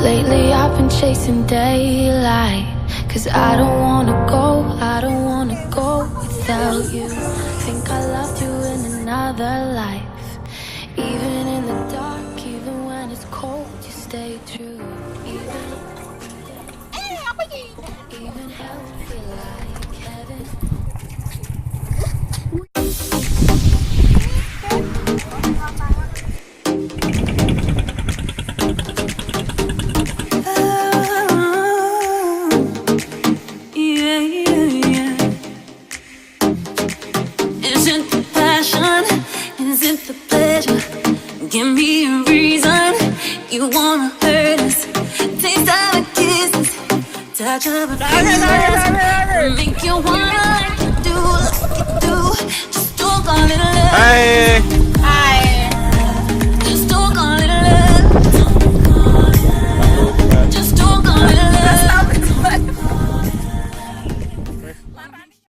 Lately I've been chasing daylight, 'cause I don't wanna go without you. Think I loved you in another life. Even in the dark, even when it's cold, you stay true. Even hell feel like heaven. Give me a reason you wanna hurt us. Taste our kisses, touch of our fingers, make you wanna like you do, just don't call it love. Hi.